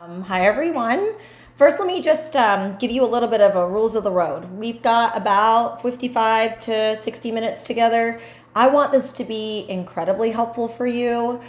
Hi, everyone. First, let me just give you a little bit of a rules of the road. We've got about 55 to 60 minutes together. I want this to be incredibly helpful for you.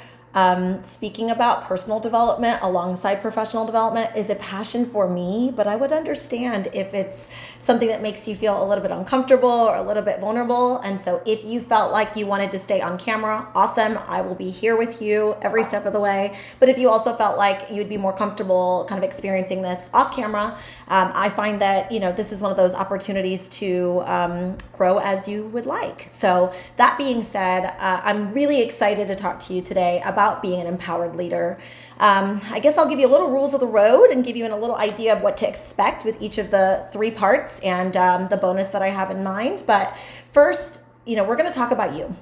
Speaking about personal development alongside professional development is a passion for me, but I would understand if it's something that makes you feel a little bit uncomfortable or a little bit vulnerable. And so if you felt like you wanted to stay on camera, awesome. I will be here with you every step of the way. But if you also felt like you'd be more comfortable kind of experiencing this off camera, I find that, this is one of those opportunities to grow as you would like. So that being said, I'm really excited to talk to you today about being an empowered leader. I guess I'll give you a little rules of the road and give you a little idea of what to expect with each of the three parts and the bonus that I have in mind. But first, we're going to talk about you.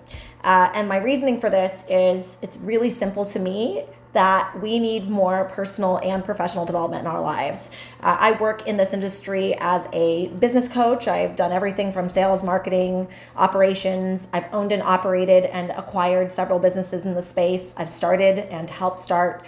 And my reasoning for this is it's really simple to me that we need more personal and professional development in our lives. I work in this industry as a business coach. I've done everything from sales, marketing, operations. I've owned and operated and acquired several businesses in the space. I've started and helped start,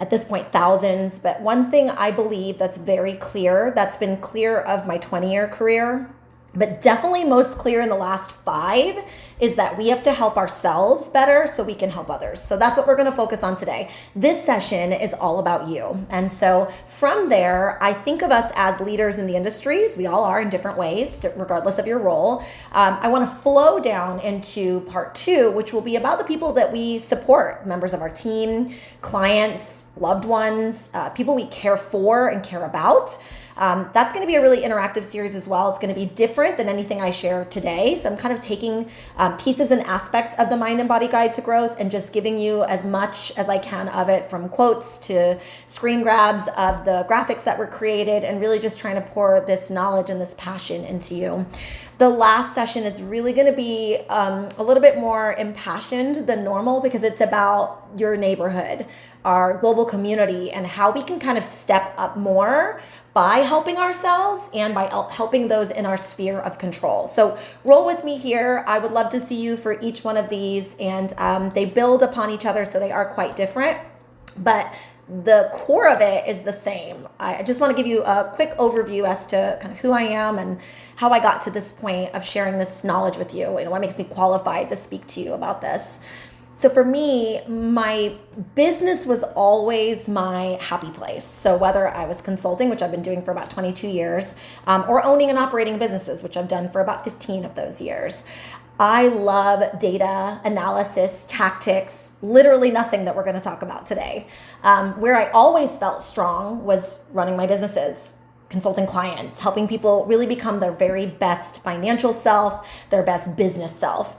at this point, thousands. But one thing I believe that's very clear, that's been clear of my 20-year career, but definitely most clear in the last 5, is that we have to help ourselves better so we can help others. So that's what we're going to focus on today. This session is all about you. And so from there, I think of us as leaders in the industries. We all are in different ways, regardless of your role. I want to flow down into part 2, which will be about the people that we support, members of our team, clients, loved ones, people we care for and care about. That's going to be a really interactive series as well. It's going to be different than anything I share today. So I'm kind of taking pieces and aspects of the Mind and Body Guide to Growth and just giving you as much as I can of it, from quotes to screen grabs of the graphics that were created, and really just trying to pour this knowledge and this passion into you. The last session is really going to be a little bit more impassioned than normal because it's about your neighborhood, our global community, and how we can kind of step up more by helping ourselves and by helping those in our sphere of control. So roll with me here. I would love to see you for each one of these, and they build upon each other, so they are quite different. But the core of it is the same. I just want to give you a quick overview as to kind of who I am and how I got to this point of sharing this knowledge with you and what makes me qualified to speak to you about this. So for me, my business was always my happy place. So whether I was consulting, which I've been doing for about 22 years, or owning and operating businesses, which I've done for about 15 of those years, I love data analysis, tactics, literally nothing that we're going to talk about today. Where I always felt strong was running my businesses, consulting clients, helping people really become their very best financial self, their best business self.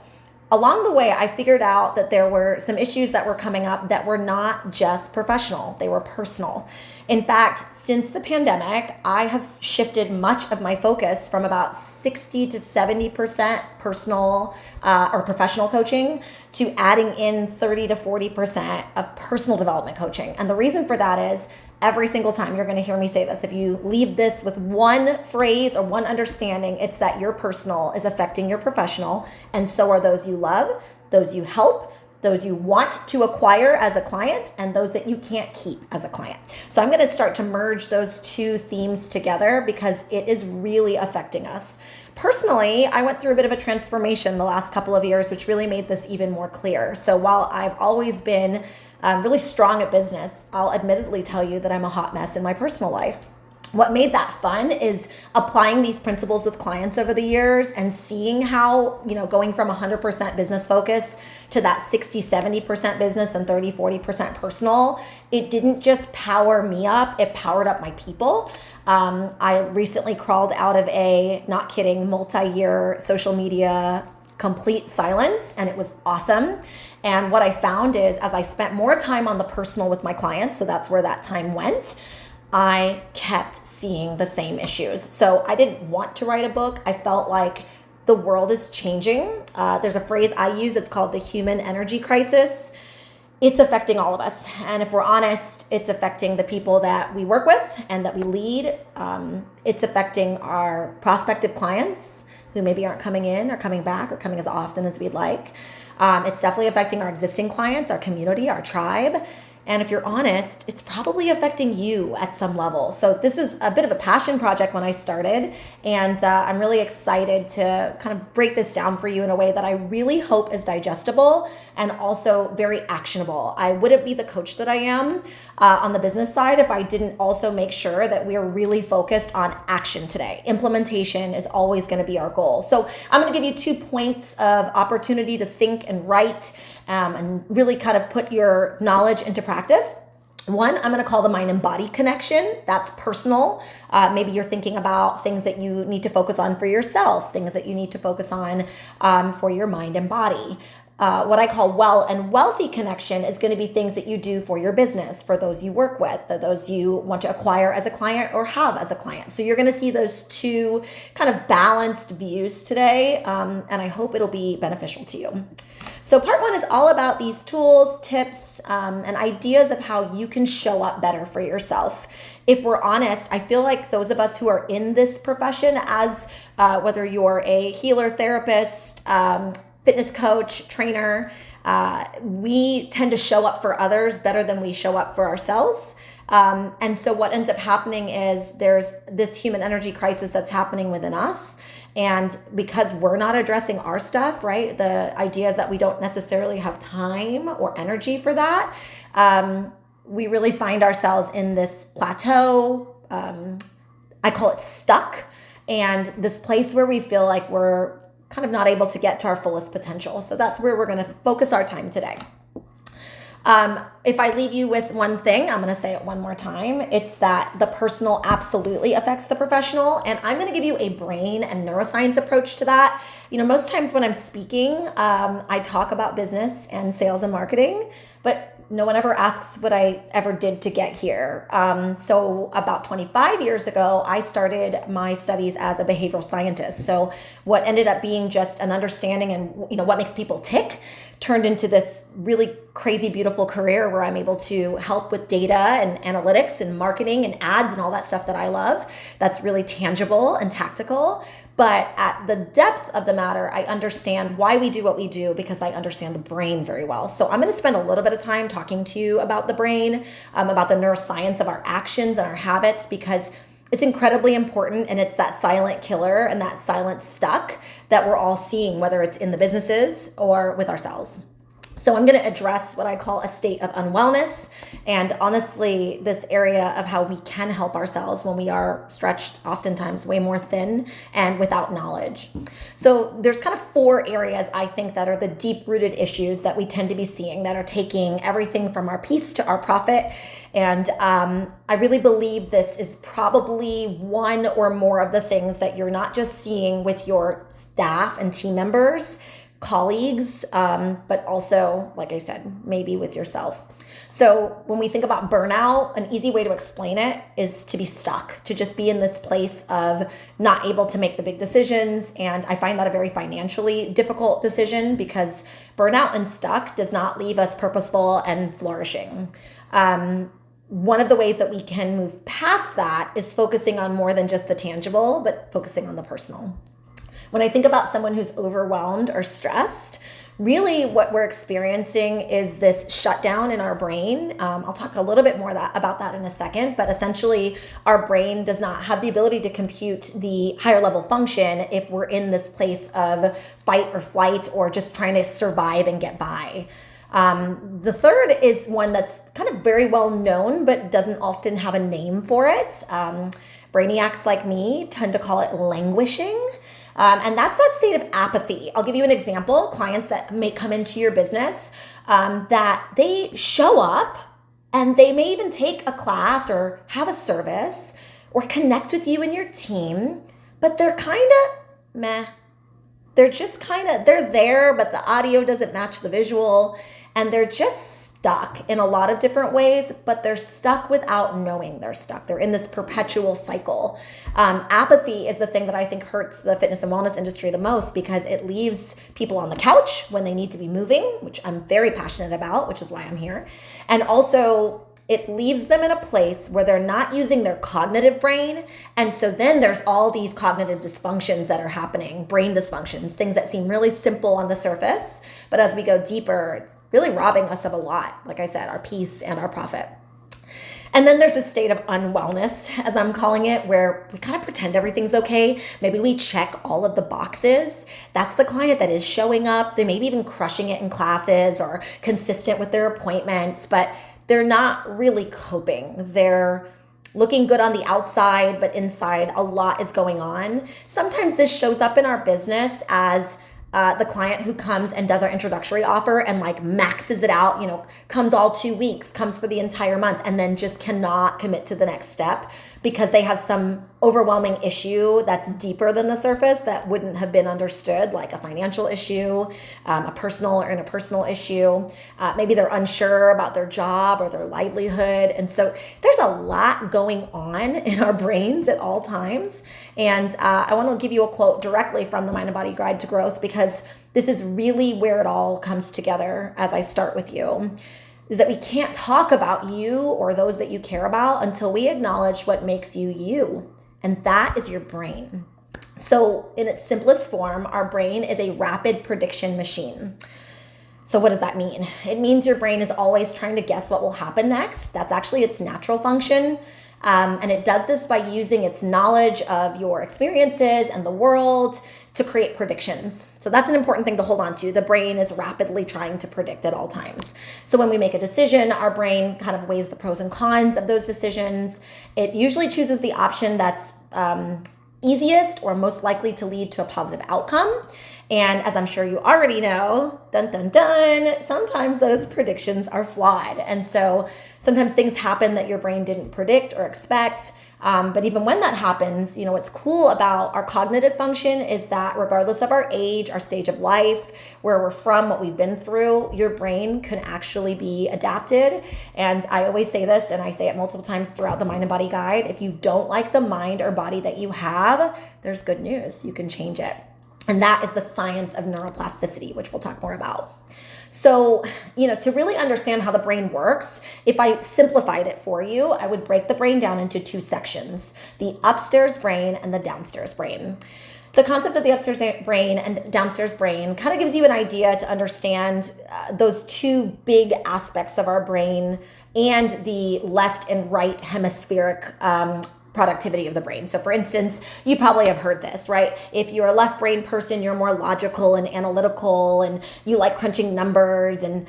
Along the way, I figured out that there were some issues that were coming up that were not just professional, they were personal. In fact, since the pandemic, I have shifted much of my focus from about 60 to 70% personal or professional coaching to adding in 30 to 40% of personal development coaching. And the reason for that is, every single time you're going to hear me say this, if you leave this with one phrase or one understanding, it's that your personal is affecting your professional, and so are those you love, those you help, those you want to acquire as a client, and those that you can't keep as a client. So I'm going to start to merge those two themes together because it is really affecting us. Personally, I went through a bit of a transformation the last couple of years, which really made this even more clear. So while I've always been really strong at business, I'll admittedly tell you that I'm a hot mess in my personal life. What made that fun is applying these principles with clients over the years and seeing how, going from 100% business focus to that 60, 70% business and 30, 40% personal, it didn't just power me up, it powered up my people. I recently crawled out of a, not kidding, multi-year social media complete silence, and it was awesome. And what I found is, as I spent more time on the personal with my clients, so that's where that time went, I kept seeing the same issues. So I didn't want to write a book. I felt like the world is changing. There's a phrase I use, it's called the human energy crisis. It's affecting all of us. And if we're honest, it's affecting the people that we work with and that we lead. It's affecting our prospective clients who maybe aren't coming in or coming back or coming as often as we'd like. It's definitely affecting our existing clients, our community, our tribe. And if you're honest, it's probably affecting you at some level. So this was a bit of a passion project when I started. And I'm really excited to kind of break this down for you in a way that I really hope is digestible and also very actionable. I wouldn't be the coach that I am on the business side if I didn't also make sure that we are really focused on action today. Implementation is always going to be our goal. So I'm going to give you 2 points of opportunity to think and write and really kind of put your knowledge into practice. One, I'm going to call the mind and body connection. That's personal. Maybe you're thinking about things that you need to focus on for yourself, things that you need to focus on for your mind and body. What I call well and wealthy connection is going to be things that you do for your business, for those you work with, for those you want to acquire as a client or have as a client. So you're going to see those 2 kind of balanced views today, and I hope it'll be beneficial to you. So part 1 is all about these tools, tips, and ideas of how you can show up better for yourself. If we're honest, I feel like those of us who are in this profession, as whether you're a healer, therapist, fitness coach, trainer, we tend to show up for others better than we show up for ourselves. And so what ends up happening is there's this human energy crisis that's happening within us. And because we're not addressing our stuff, right? The idea is that we don't necessarily have time or energy for that. We really find ourselves in this plateau. I call it stuck. And this place where we feel like we're kind of not able to get to our fullest potential. So that's where we're going to focus our time today. If I leave you with one thing, I'm going to say it one more time. It's that the personal absolutely affects the professional. And I'm going to give you a brain and neuroscience approach to that. You know, most times when I'm speaking, I talk about business and sales and marketing, but no one ever asks what I ever did to get here. So about 25 years ago, I started my studies as a behavioral scientist. So what ended up being just an understanding and what makes people tick turned into this really crazy, beautiful career where I'm able to help with data and analytics and marketing and ads and all that stuff that I love. That's really tangible and tactical. But at the depth of the matter, I understand why we do what we do because I understand the brain very well. So I'm going to spend a little bit of time talking to you about the brain, about the neuroscience of our actions and our habits, because it's incredibly important, and it's that silent killer and that silent stuck that we're all seeing, whether it's in the businesses or with ourselves. So I'm going to address what I call a state of unwellness, and honestly, this area of how we can help ourselves when we are stretched oftentimes way more thin and without knowledge. So there's kind of 4 areas I think that are the deep-rooted issues that we tend to be seeing that are taking everything from our peace to our profit. And I really believe this is probably one or more of the things that you're not just seeing with your staff and team members, colleagues, but also, like I said, maybe with yourself. So when we think about burnout, an easy way to explain it is to be stuck, to just be in this place of not able to make the big decisions. And I find that a very financially difficult decision because burnout and stuck does not leave us purposeful and flourishing. One of the ways that we can move past that is focusing on more than just the tangible, but focusing on the personal. When I think about someone who's overwhelmed or stressed, really what we're experiencing is this shutdown in our brain. I'll talk a little bit more about that in a second, but essentially our brain does not have the ability to compute the higher level function if we're in this place of fight or flight or just trying to survive and get by. The third is one that's kind of very well known, but doesn't often have a name for it. Brainiacs like me tend to call it languishing. And that's that state of apathy. I'll give you an example. Clients that may come into your business that they show up and they may even take a class or have a service or connect with you and your team, but they're kind of meh. They're just they're there, but the audio doesn't match the visual. And they're just stuck in a lot of different ways, but they're stuck without knowing they're stuck. They're in this perpetual cycle. Apathy is the thing that I think hurts the fitness and wellness industry the most because it leaves people on the couch when they need to be moving, which I'm very passionate about, which is why I'm here. And also it leaves them in a place where they're not using their cognitive brain. And so then there's all these cognitive dysfunctions that are happening, brain dysfunctions, things that seem really simple on the surface. But as we go deeper, really robbing us of a lot. Like I said, our peace and our profit. And then there's a state of unwellness, as I'm calling it, where we kind of pretend everything's okay. Maybe we check all of the boxes. That's the client that is showing up. They may be even crushing it in classes or consistent with their appointments, but they're not really coping. They're looking good on the outside, but inside a lot is going on. Sometimes this shows up in our business as the client who comes and does our introductory offer and like maxes it out, comes all 2 weeks, comes for the entire month, and then just cannot commit to the next step because they have some overwhelming issue that's deeper than the surface that wouldn't have been understood, like a financial issue, a personal or interpersonal issue. Maybe they're unsure about their job or their livelihood. And so there's a lot going on in our brains at all times. And I want to give you a quote directly from the Mind and Body Guide to Growth, because this is really where it all comes together as I start with you. Is that we can't talk about you or those that you care about until we acknowledge what makes you you. And that is your brain. So in its simplest form, our brain is a rapid prediction machine. So what does that mean? It means your brain is always trying to guess what will happen next. That's actually its natural function. And it does this by using its knowledge of your experiences and the world to create predictions. So that's an important thing to hold on to. The brain is rapidly trying to predict at all times. So when we make a decision, our brain kind of weighs the pros and cons of those decisions. It usually chooses the option that's easiest or most likely to lead to a positive outcome. And as I'm sure you already know, dun, dun, dun, sometimes those predictions are flawed. And so sometimes things happen that your brain didn't predict or expect. But even when that happens, what's cool about our cognitive function is that regardless of our age, our stage of life, where we're from, what we've been through, your brain can actually be adapted. And I always say this, and I say it multiple times throughout the Mind and Body Guide. If you don't like the mind or body that you have, there's good news. You can change it. And that is the science of neuroplasticity, which we'll talk more about. So, to really understand how the brain works, if I simplified it for you, I would break the brain down into 2 sections, the upstairs brain and the downstairs brain. The concept of the upstairs brain and downstairs brain kind of gives you an idea to understand those 2 big aspects of our brain and the left and right hemispheric productivity of the brain. So for instance, you probably have heard this, right? If you're a left brain person, you're more logical and analytical, and you like crunching numbers, and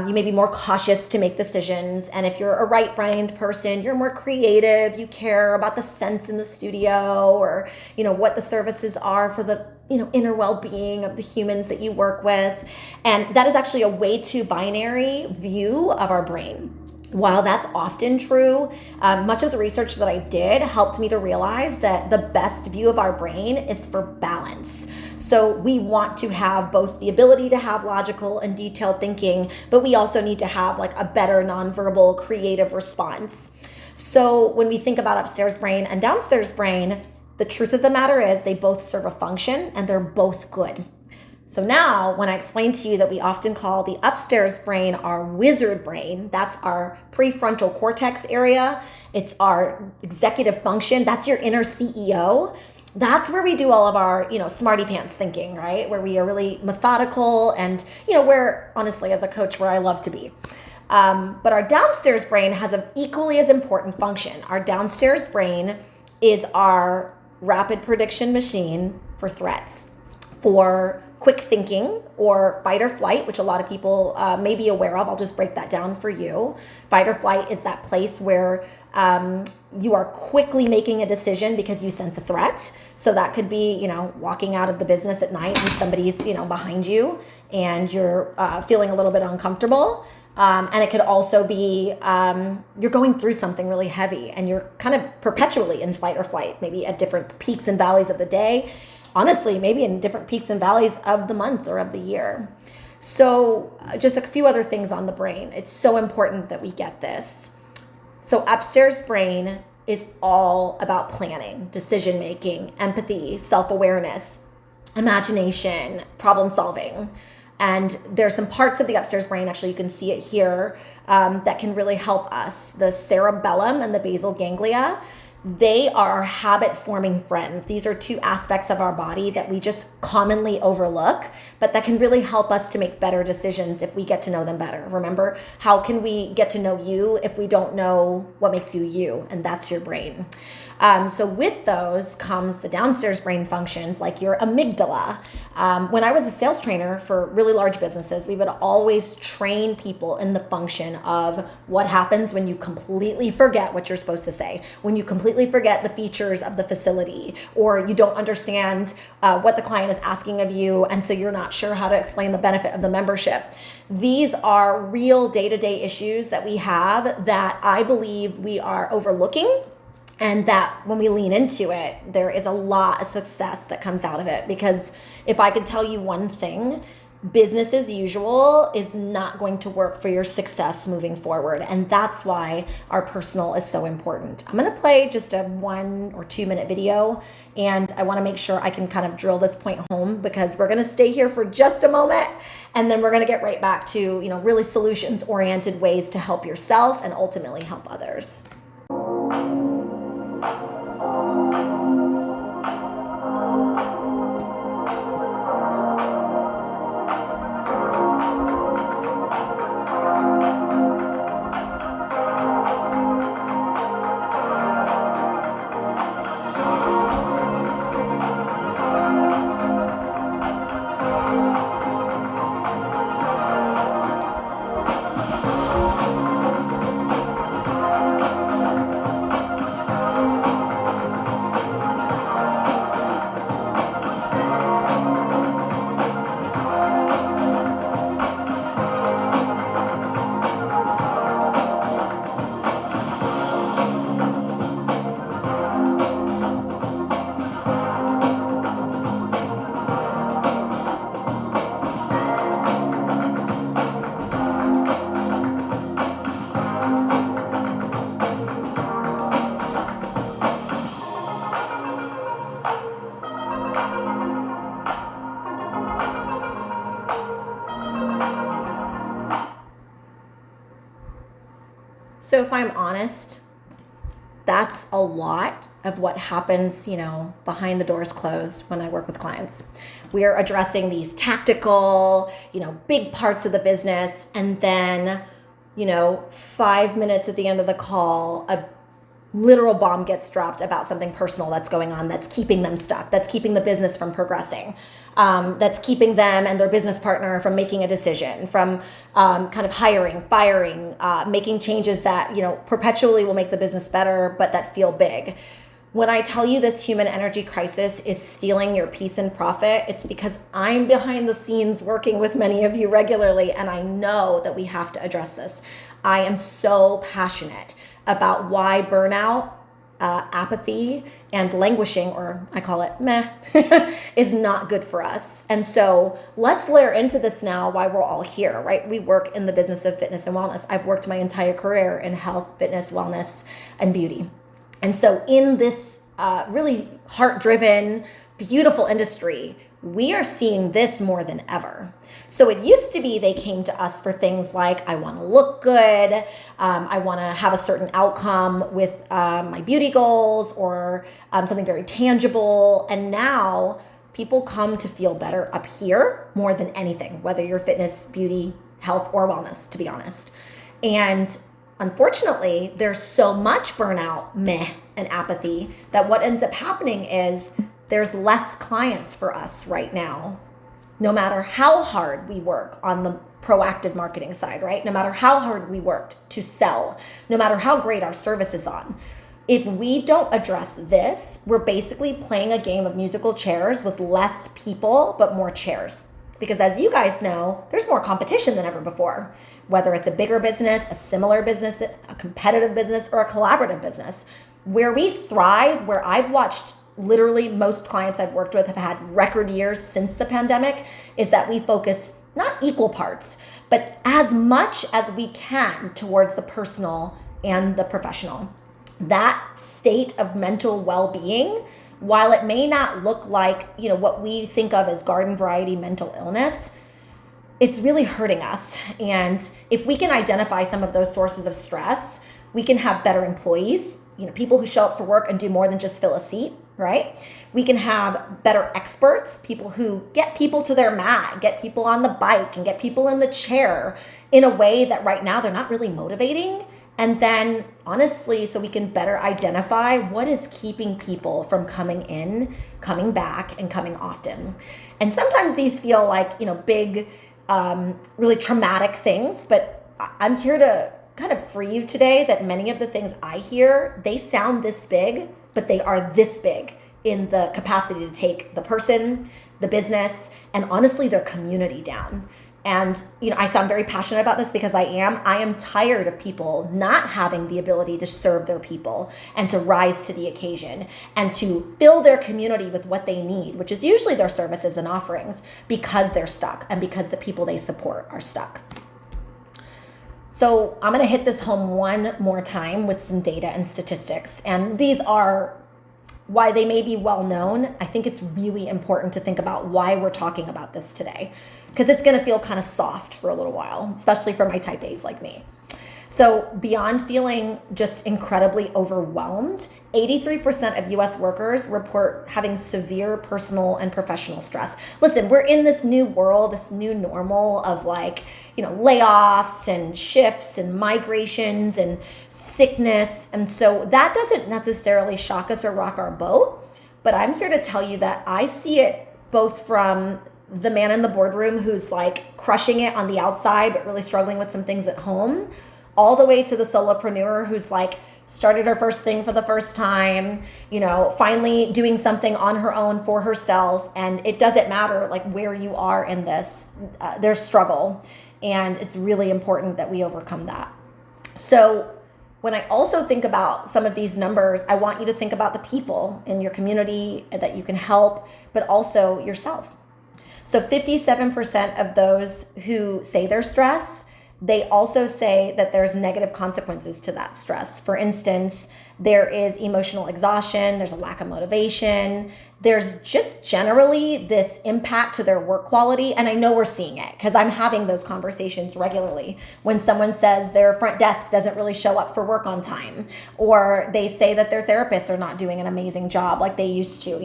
you may be more cautious to make decisions. And if you're a right brained person, you're more creative. You care about the scents in the studio, or what the services are for the inner well-being of the humans that you work with. And that is actually a way too binary view of our brain. While that's often true, much of the research that I did helped me to realize that the best view of our brain is for balance. So we want to have both the ability to have logical and detailed thinking, but we also need to have like a better nonverbal creative response. So when we think about upstairs brain and downstairs brain, the truth of the matter is they both serve a function and they're both good. So now when I explain to you that we often call the upstairs brain our wizard brain, that's our prefrontal cortex area. It's our executive function. That's your inner CEO. That's where we do all of our, smarty pants thinking, right? Where we are really methodical and, where honestly as a coach, where I love to be. But our downstairs brain has an equally as important function. Our downstairs brain is our rapid prediction machine for threats, for quick thinking or fight or flight, which a lot of people may be aware of. I'll just break that down for you. Fight or flight is that place where you are quickly making a decision because you sense a threat. So that could be, walking out of the business at night and somebody's, behind you and you're feeling a little bit uncomfortable. And it could also be you're going through something really heavy and you're kind of perpetually in fight or flight, maybe at different peaks and valleys of the day. Honestly, maybe in different peaks and valleys of the month or of the year. So just a few other things on the brain. It's so important that we get this. So upstairs brain is all about planning, decision-making, empathy, self-awareness, imagination, problem solving. And there's some parts of the upstairs brain, actually you can see it here, that can really help us. The cerebellum and the basal ganglia. They are habit-forming friends. These are two aspects of our body that we just commonly overlook, but that can really help us to make better decisions if we get to know them better. Remember, how can we get to know you if we don't know what makes you you? And that's your brain. So with those comes the downstairs brain functions like your amygdala. When I was a sales trainer for really large businesses, we would always train people in the function of what happens when you completely forget what you're supposed to say, when you completely forget the features of the facility, or you don't understand what the client is asking of you, and so you're not sure how to explain the benefit of the membership. These are real day-to-day issues that we have that I believe we are overlooking. And that when we lean into it, there is a lot of success that comes out of it. Because if I could tell you one thing, business as usual is not going to work for your success moving forward. And that's why our personal is so important. I'm going to play just a 1 or 2 minute video. And I want to make sure I can kind of drill this point home, because we're going to stay here for just a moment. And then we're going to get right back to, really solutions oriented ways to help yourself and ultimately help others. So if I'm honest, that's a lot of what happens, behind the doors closed when I work with clients. We are addressing these tactical, big parts of the business. And then, 5 minutes at the end of the call, a literal bomb gets dropped about something personal that's going on, that's keeping them stuck, that's keeping the business from progressing, that's keeping them and their business partner from making a decision, from kind of hiring, firing, making changes that, perpetually will make the business better, but that feel big. When I tell you this human energy crisis is stealing your peace and profit, it's because I'm behind the scenes working with many of you regularly, and I know that we have to address this. I am so passionate about why burnout, apathy, and languishing, or I call it meh, is not good for us. And so let's layer into this now why we're all here, right? We work in the business of fitness and wellness. I've worked my entire career in health, fitness, wellness, and beauty. And so in this really heart-driven, beautiful industry, we are seeing this more than ever. So it used to be they came to us for things like, I want to look good, I want to have a certain outcome with my beauty goals, or something very tangible. And now people come to feel better up here more than anything, whether you're fitness, beauty, health, or wellness, to be honest. And unfortunately, there's so much burnout, meh, and apathy that what ends up happening is there's less clients for us right now, no matter how hard we work on the proactive marketing side, right? No matter how hard we worked to sell, no matter how great our service is on. If we don't address this, we're basically playing a game of musical chairs with less people, but more chairs. Because as you guys know, there's more competition than ever before, whether it's a bigger business, a similar business, a competitive business, or a collaborative business. Where we thrive, where I've watched literally most clients I've worked with have had record years since the pandemic, is that we focus not equal parts, but as much as we can towards the personal and the professional. That state of mental well-being, while it may not look like, what we think of as garden variety mental illness, it's really hurting us. And if we can identify some of those sources of stress, we can have better employees, people who show up for work and do more than just fill a seat, right? We can have better experts, people who get people to their mat, get people on the bike, and get people in the chair in a way that right now they're not really motivating. And then honestly, so we can better identify what is keeping people from coming in, coming back, and coming often. And sometimes these feel like, big, really traumatic things, but I'm here to kind of free you today that many of the things I hear, they sound this big, but they are this big in the capacity to take the person, the business, and honestly, their community down. And, I sound very passionate about this because I am tired of people not having the ability to serve their people and to rise to the occasion and to fill their community with what they need, which is usually their services and offerings, because they're stuck and because the people they support are stuck. So I'm going to hit this home one more time with some data and statistics. And these are why they may be well known. I think it's really important to think about why we're talking about this today, because it's going to feel kind of soft for a little while, especially for my type A's like me. So beyond feeling just incredibly overwhelmed, 83% of US workers report having severe personal and professional stress. Listen, we're in this new world, this new normal of layoffs and shifts and migrations and sickness. And so that doesn't necessarily shock us or rock our boat, but I'm here to tell you that I see it both from the man in the boardroom who's crushing it on the outside, but really struggling with some things at home, all the way to the solopreneur who's started her first thing for the first time, finally doing something on her own for herself. And it doesn't matter where you are in this, there's struggle. And it's really important that we overcome that. So when I also think about some of these numbers, I want you to think about the people in your community that you can help, but also yourself. So 57% of those who say they're stressed, they also say that there's negative consequences to that stress. For instance, there is emotional exhaustion, there's a lack of motivation, there's just generally this impact to their work quality. And I know we're seeing it because I'm having those conversations regularly when someone says their front desk doesn't really show up for work on time, or they say that their therapists are not doing an amazing job like they used to.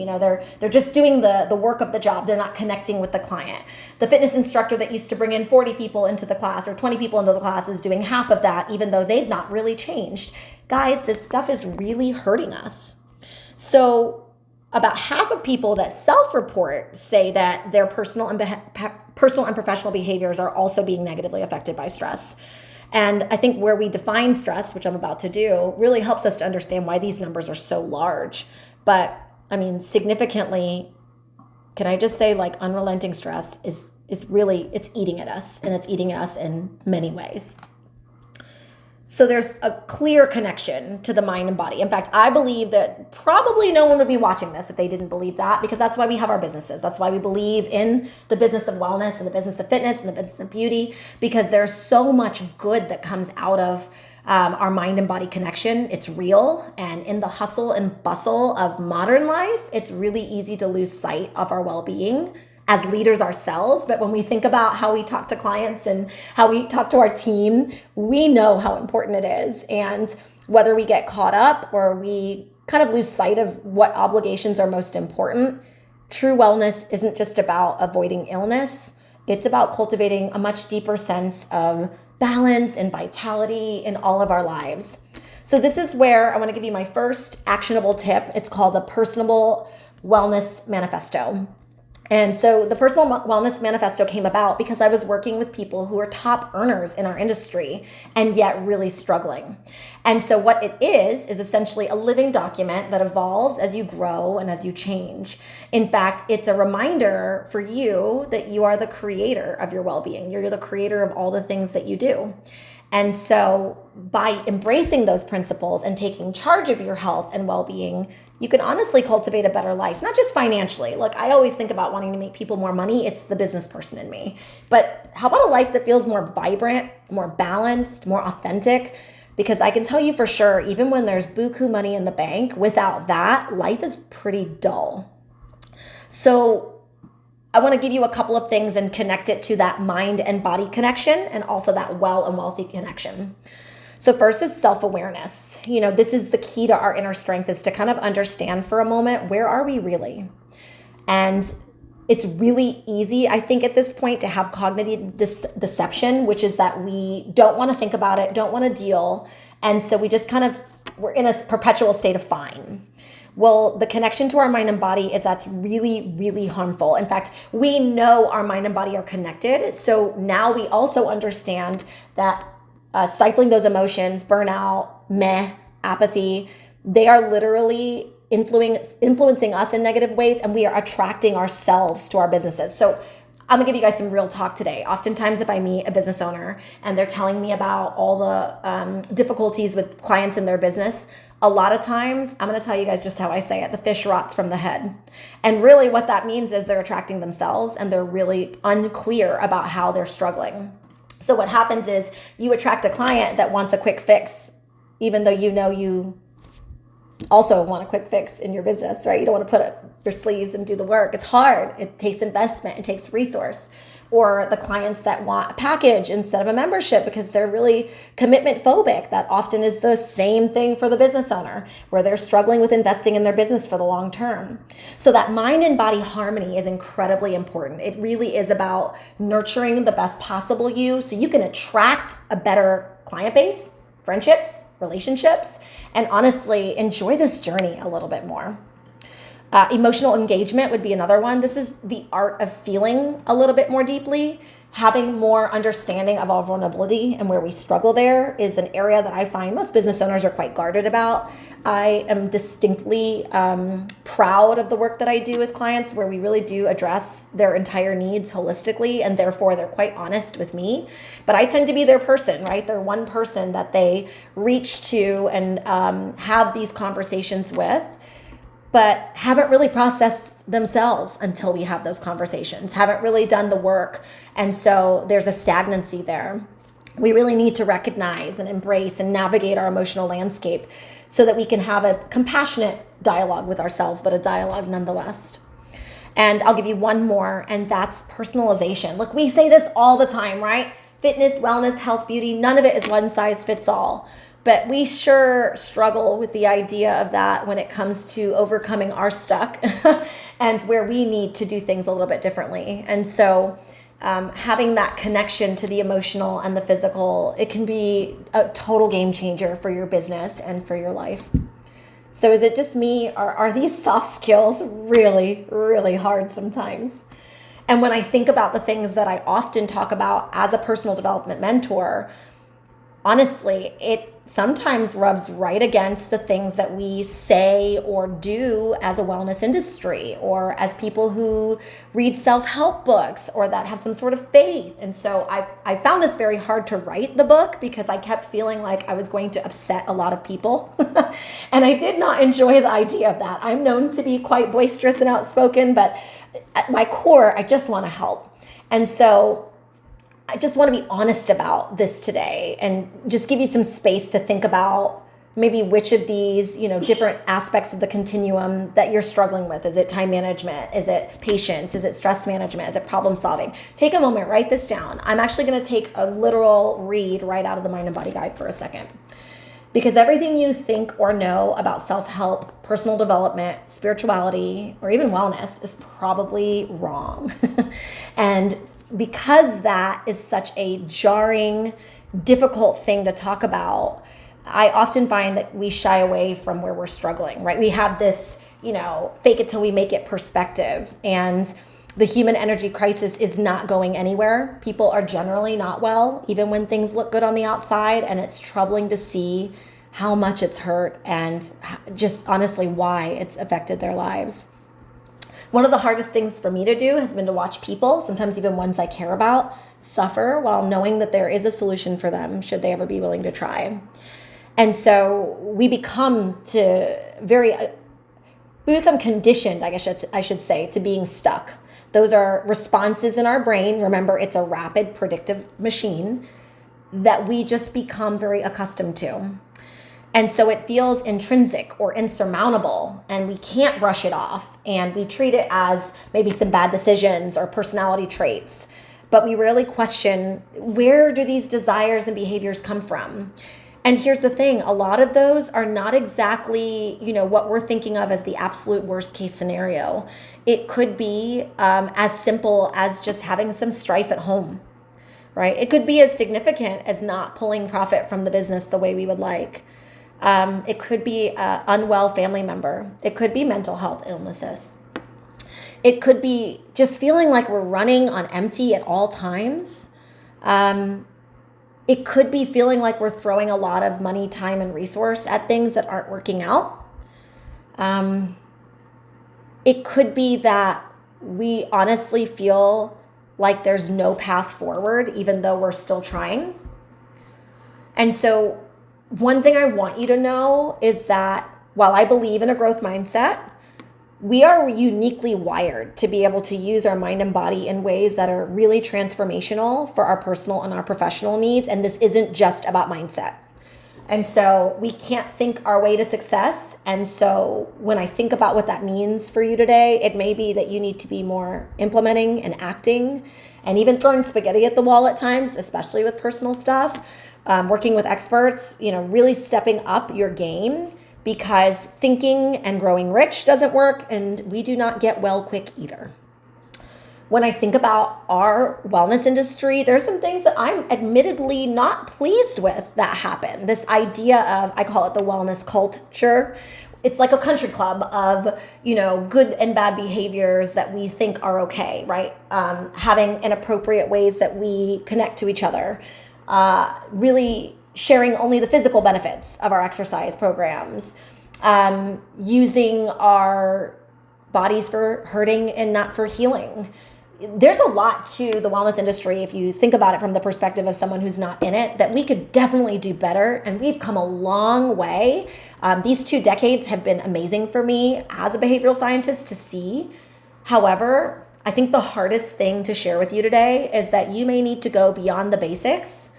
They're just doing the work of the job. They're not connecting with the client. The fitness instructor that used to bring in 40 people into the class or 20 people into the class is doing half of that, even though they've not really changed. Guys, this stuff is really hurting us. So about half of people that self-report say that their personal and professional behaviors are also being negatively affected by stress. And I think where we define stress, which I'm about to do, really helps us to understand why these numbers are so large. But significantly, can I just say unrelenting stress is really, it's eating at us, and it's eating at us in many ways. So there's a clear connection to the mind and body. In fact, I believe that probably no one would be watching this if they didn't believe that, because that's why we have our businesses. That's why we believe in the business of wellness and the business of fitness and the business of beauty, because there's so much good that comes out of our mind and body connection. It's real. And in the hustle and bustle of modern life, it's really easy to lose sight of our well-being as leaders ourselves. But when we think about how we talk to clients and how we talk to our team, we know how important it is. And whether we get caught up or we kind of lose sight of what obligations are most important, true wellness isn't just about avoiding illness. It's about cultivating a much deeper sense of balance and vitality in all of our lives. So this is where I want to give you my first actionable tip. It's called the Personal Wellness Manifesto. And so the Personal Wellness Manifesto came about because I was working with people who are top earners in our industry and yet really struggling. And so what it is essentially a living document that evolves as you grow and as you change. In fact, it's a reminder for you that you are the creator of your well-being. You're the creator of all the things that you do. And so by embracing those principles and taking charge of your health and well-being, you can honestly cultivate a better life, not just financially. Look, I always think about wanting to make people more money. It's the business person in me. But how about a life that feels more vibrant, more balanced, more authentic? Because I can tell you for sure, even when there's buku money in the bank, without that, life is pretty dull. So I want to give you a couple of things and connect it to that mind and body connection and also that well and wealthy connection. So first is self-awareness. This is the key to our inner strength, is to kind of understand for a moment, where are we really? And it's really easy, I think, at this point to have cognitive deception, which is that we don't want to think about it, don't want to deal. And so we just we're in a perpetual state of fine. Well, the connection to our mind and body is that's really, really harmful. In fact, we know our mind and body are connected. So now we also understand that stifling those emotions, burnout, apathy, they are literally influencing us in negative ways, and we are attracting ourselves to our businesses. So I'm gonna give you guys some real talk today. Oftentimes if I meet a business owner and they're telling me about all the difficulties with clients in their business, a lot of times I'm gonna tell you guys just how I say it: the fish rots from the head. And really what that means is they're attracting themselves, and they're really unclear about how they're struggling. So what happens is you attract a client that wants a quick fix, even though you also want a quick fix in your business, right? You don't want to put up your sleeves and do the work. It's hard. It takes investment. It takes resource. Or the clients that want a package instead of a membership because they're really commitment phobic. That often is the same thing for the business owner, where they're struggling with investing in their business for the long term. So that mind and body harmony is incredibly important. It really is about nurturing the best possible you so you can attract a better client base, friendships, relationships, and honestly enjoy this journey a little bit more. Emotional engagement would be another one. This is the art of feeling a little bit more deeply. Having more understanding of our vulnerability and where we struggle there is an area that I find most business owners are quite guarded about. I am distinctly proud of the work that I do with clients, where we really do address their entire needs holistically, and therefore they're quite honest with me. But I tend to be their person, right? They're one person that they reach to and have these conversations with, but haven't really processed themselves until we have those conversations, haven't really done the work. And so there's a stagnancy there. We really need to recognize and embrace and navigate our emotional landscape so that we can have a compassionate dialogue with ourselves, but a dialogue nonetheless. And I'll give you one more, and that's personalization. Look, we say this all the time, right? Fitness, wellness, health, beauty, none of it is one size fits all. But we sure struggle with the idea of that when it comes to overcoming our stuck and where we need to do things a little bit differently. And so having that connection to the emotional and the physical, it can be a total game changer for your business and for your life. So is it just me, or are these soft skills really, really hard sometimes? And when I think about the things that I often talk about as a personal development mentor, honestly, it sometimes rubs right against the things that we say or do as a wellness industry, or as people who read self-help books or that have some sort of faith. And so I found this very hard to write the book because I kept feeling like I was going to upset a lot of people. And I did not enjoy the idea of that. I'm known to be quite boisterous and outspoken, but at my core, I just want to help. And so I just want to be honest about this today and just give you some space to think about maybe which of these, different aspects of the continuum that you're struggling with. Is it time management? Is it patience? Is it stress management? Is it problem solving? Take a moment, write this down. I'm actually going to take a literal read right out of the Mind and Body Guide for a second. Because everything you think or know about self-help, personal development, spirituality, or even wellness is probably wrong. And because that is such a jarring, difficult thing to talk about, I often find that we shy away from where we're struggling, right? We have this, fake it till we make it perspective. And the human energy crisis is not going anywhere. People are generally not well, even when things look good on the outside. And it's troubling to see how much it's hurt and just honestly why it's affected their lives. One of the hardest things for me to do has been to watch people, sometimes even ones I care about, suffer while knowing that there is a solution for them should they ever be willing to try. And so we become conditioned, I guess I should say, to being stuck. Those are responses in our brain. Remember, it's a rapid predictive machine that we just become very accustomed to. And so it feels intrinsic or insurmountable, and we can't brush it off. And we treat it as maybe some bad decisions or personality traits. But we rarely question, where do these desires and behaviors come from? And here's the thing, a lot of those are not exactly, what we're thinking of as the absolute worst case scenario. It could be as simple as just having some strife at home, right? It could be as significant as not pulling profit from the business the way we would like. It could be an unwell family member. It could be mental health illnesses. It could be just feeling like we're running on empty at all times. It could be feeling like we're throwing a lot of money, time, and resource at things that aren't working out. It could be that we honestly feel like there's no path forward, even though we're still trying. And so one thing I want you to know is that while I believe in a growth mindset, we are uniquely wired to be able to use our mind and body in ways that are really transformational for our personal and our professional needs. And this isn't just about mindset. And so we can't think our way to success. And so when I think about what that means for you today, it may be that you need to be more implementing and acting and even throwing spaghetti at the wall at times, especially with personal stuff, working with experts, really stepping up your game, because thinking and growing rich doesn't work, and we do not get well quick either. When I think about our wellness industry, there's some things that I'm admittedly not pleased with that happen. This idea of, I call it the wellness culture. It's like a country club of, good and bad behaviors that we think are okay, right? Having inappropriate ways that we connect to each other, really sharing only the physical benefits of our exercise programs, using our bodies for hurting and not for healing. There's a lot to the wellness industry, if you think about it from the perspective of someone who's not in it, that we could definitely do better. And we've come a long way. These 2 decades have been amazing for me as a behavioral scientist to see. However, I think the hardest thing to share with you today is that you may need to go beyond the basics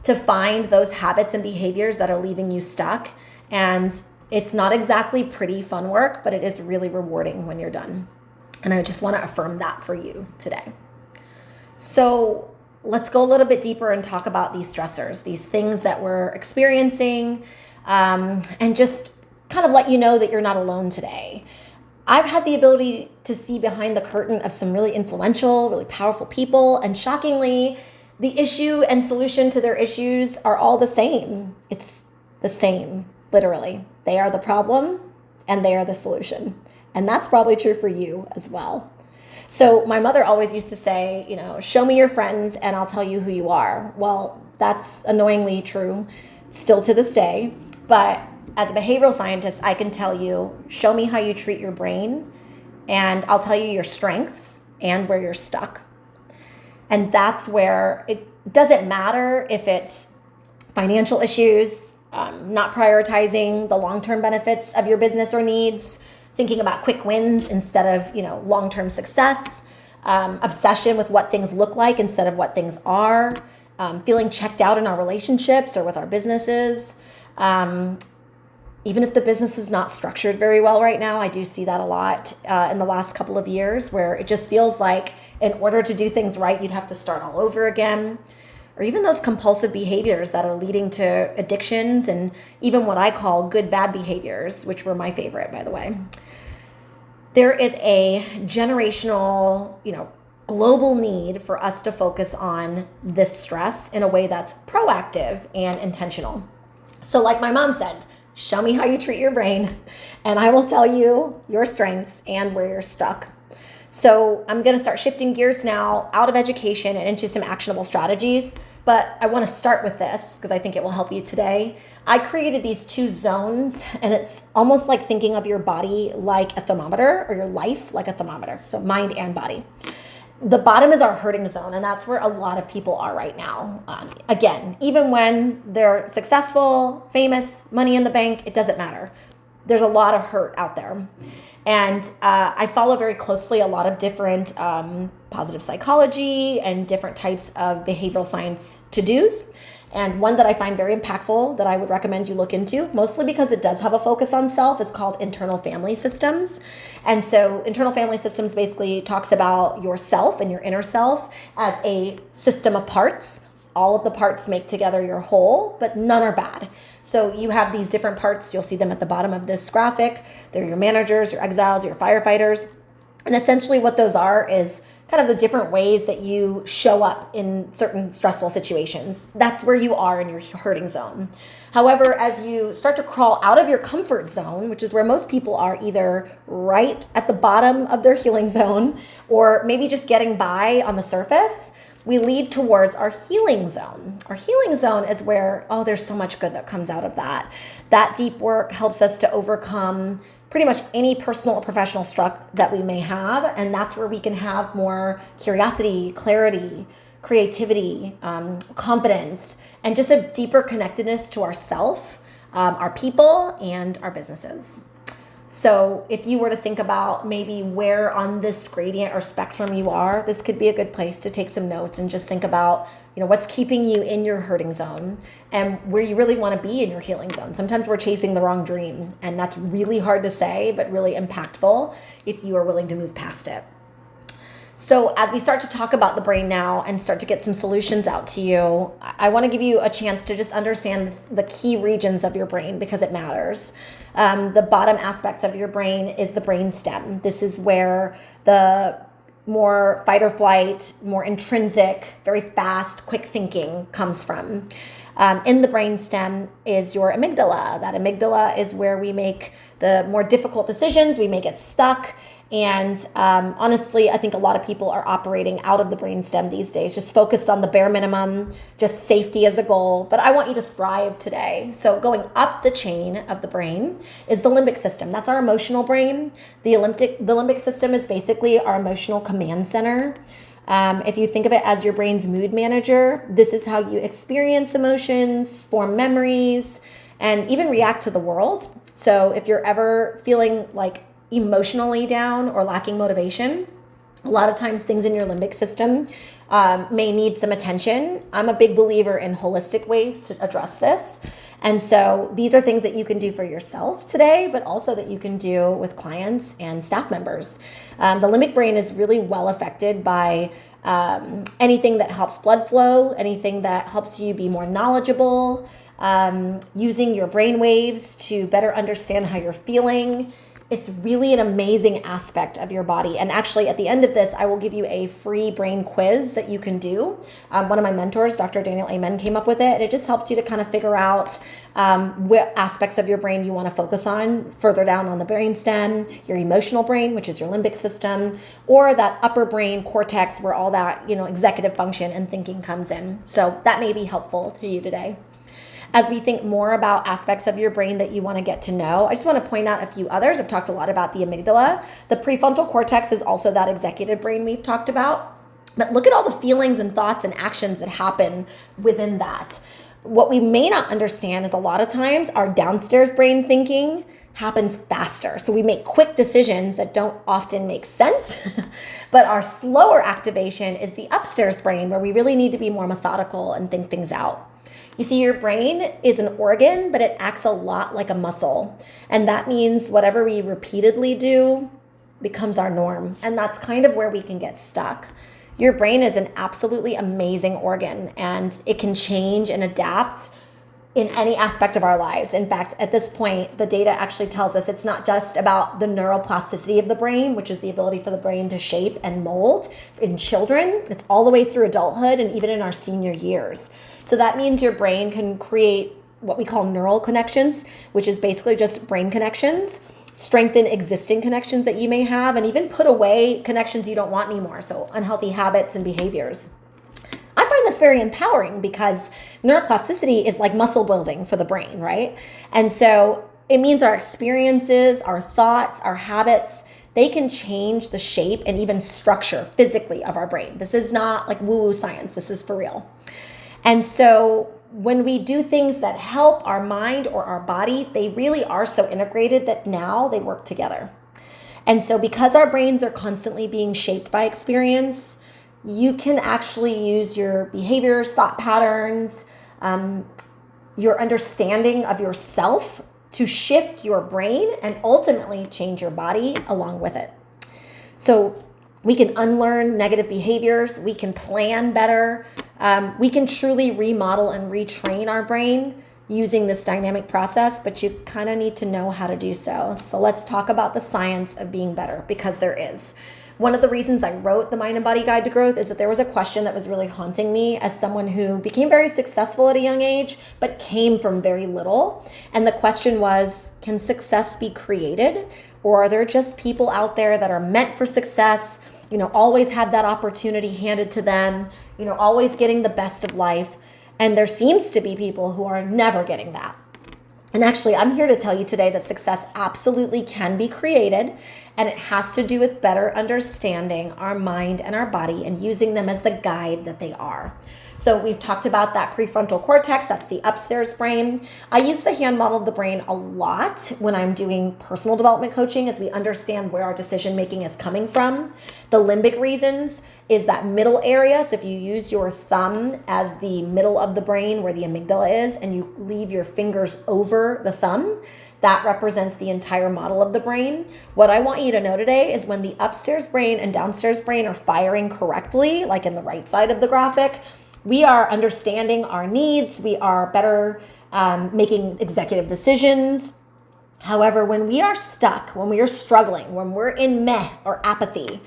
to find those habits and behaviors that are leaving you stuck. And it's not exactly pretty fun work, but it is really rewarding when you're done. And I just want to affirm that for you today. So let's go a little bit deeper and talk about these stressors, these things that we're experiencing, and just kind of let you know that you're not alone today. I've had the ability to see behind the curtain of some really influential, really powerful people, and shockingly, the issue and solution to their issues are all the same. It's the same, literally. They are the problem and they are the solution. And that's probably true for you as well. So my mother always used to say, show me your friends and I'll tell you who you are. Well, that's annoyingly true still to this day. But as a behavioral scientist, I can tell you, show me how you treat your brain and I'll tell you your strengths and where you're stuck. And that's where it doesn't matter if it's financial issues, not prioritizing the long-term benefits of your business or needs, thinking about quick wins instead of, long-term success, obsession with what things look like instead of what things are, feeling checked out in our relationships or with our businesses. Even if the business is not structured very well right now, I do see that a lot in the last couple of years, where it just feels like in order to do things right, you'd have to start all over again. Or even those compulsive behaviors that are leading to addictions and even what I call good, bad behaviors, which were my favorite, by the way. There is a generational, global need for us to focus on this stress in a way that's proactive and intentional. So like my mom said, show me how you treat your brain, and I will tell you your strengths and where you're stuck. So I'm going to start shifting gears now out of education and into some actionable strategies. But I want to start with this because I think it will help you today. I created these 2 zones, and it's almost like thinking of your body like a thermometer, or your life like a thermometer. So mind and body. The bottom is our hurting zone, and that's where a lot of people are right now. Again, even when they're successful, famous, money in the bank, it doesn't matter. There's a lot of hurt out there. And I follow very closely a lot of different positive psychology and different types of behavioral science to-dos. And one that I find very impactful that I would recommend you look into, mostly because it does have a focus on self, is called internal family systems. And so internal family systems basically talks about yourself and your inner self as a system of parts, all of the parts make together your whole, but none are bad. So you have these different parts. You'll see them at the bottom of this graphic. They're your managers, your exiles, your firefighters. And essentially what those are is kind of the different ways that you show up in certain stressful situations. That's where you are in your hurting zone. However, as you start to crawl out of your comfort zone, which is where most people are either right at the bottom of their healing zone or maybe just getting by on the surface, we lead towards our healing zone. Our healing zone is where, there's so much good that comes out of that. That deep work helps us to overcome pretty much any personal or professional struck that we may have. And that's where we can have more curiosity, clarity, creativity, confidence, and just a deeper connectedness to ourself, our people, and our businesses. So if you were to think about maybe where on this gradient or spectrum you are, this could be a good place to take some notes and just think about, what's keeping you in your hurting zone and where you really want to be in your healing zone. Sometimes we're chasing the wrong dream, and that's really hard to say, but really impactful if you are willing to move past it. So as we start to talk about the brain now and start to get some solutions out to you, I want to give you a chance to just understand the key regions of your brain because it matters. The bottom aspect of your brain is the brain stem. This is where the more fight or flight, more intrinsic, very fast, quick thinking comes from. In the brain stem is your amygdala. That amygdala is where we make the more difficult decisions. We may get stuck. And honestly, I think a lot of people are operating out of the brainstem these days, just focused on the bare minimum, just safety as a goal. But I want you to thrive today. So going up the chain of the brain is the limbic system. That's our emotional brain. The limbic system is basically our emotional command center. If you think of it as your brain's mood manager, this is how you experience emotions, form memories, and even react to the world. So if you're ever feeling like emotionally down or lacking motivation, a lot of times things in your limbic system may need some attention. I'm a big believer in holistic ways to address this. And so these are things that you can do for yourself today, but also that you can do with clients and staff members. The limbic brain is really well affected by anything that helps blood flow, anything that helps you be more knowledgeable, using your brain waves to better understand how you're feeling. It's really an amazing aspect of your body. And actually, at the end of this, I will give you a free brain quiz that you can do. One of my mentors, Dr. Daniel Amen, came up with it. And it just helps you to kind of figure out what aspects of your brain you want to focus on further down on the brain stem, your emotional brain, which is your limbic system, or that upper brain cortex where all that, executive function and thinking comes in. So that may be helpful to you today. As we think more about aspects of your brain that you want to get to know, I just want to point out a few others. I've talked a lot about the amygdala. The prefrontal cortex is also that executive brain we've talked about. But look at all the feelings and thoughts and actions that happen within that. What we may not understand is a lot of times our downstairs brain thinking happens faster. So we make quick decisions that don't often make sense. But our slower activation is the upstairs brain where we really need to be more methodical and think things out. You see, your brain is an organ, but it acts a lot like a muscle. And that means whatever we repeatedly do becomes our norm. And that's kind of where we can get stuck. Your brain is an absolutely amazing organ, and it can change and adapt in any aspect of our lives. In fact, at this point, the data actually tells us it's not just about the neuroplasticity of the brain, which is the ability for the brain to shape and mold in children. It's all the way through adulthood and even in our senior years. So that means your brain can create what we call neural connections, which is basically just brain connections, strengthen existing connections that you may have, and even put away connections you don't want anymore, so unhealthy habits and behaviors. I find this very empowering because neuroplasticity is like muscle building for the brain, right? And so it means our experiences, our thoughts, our habits, they can change the shape and even structure physically of our brain. This is not like woo-woo science. This is for real. And so when we do things that help our mind or our body, they really are so integrated that now they work together. And so because our brains are constantly being shaped by experience, you can actually use your behaviors, thought patterns, your understanding of yourself to shift your brain and ultimately change your body along with it. So we can unlearn negative behaviors. We can plan better. We can truly remodel and retrain our brain using this dynamic process, but you kind of need to know how to do so. So let's talk about the science of being better, because there is. One of the reasons I wrote the Mind and Body Guide to Growth is that there was a question that was really haunting me as someone who became very successful at a young age, but came from very little. And the question was, can success be created? Or are there just people out there that are meant for success, always have that opportunity handed to them, always getting the best of life? And there seems to be people who are never getting that. And actually, I'm here to tell you today that success absolutely can be created, and it has to do with better understanding our mind and our body and using them as the guide that they are. So we've talked about that prefrontal cortex, that's the upstairs brain. I use the hand model of the brain a lot when I'm doing personal development coaching, as we understand where our decision making is coming from. The limbic regions is that middle area. So if you use your thumb as the middle of the brain where the amygdala is, and you leave your fingers over the thumb, that represents the entire model of the brain. What I want you to know today is when the upstairs brain and downstairs brain are firing correctly, like in the right side of the graphic, we are understanding our needs. We are better making executive decisions. However, when we are stuck, when we are struggling, when we're in meh or apathy,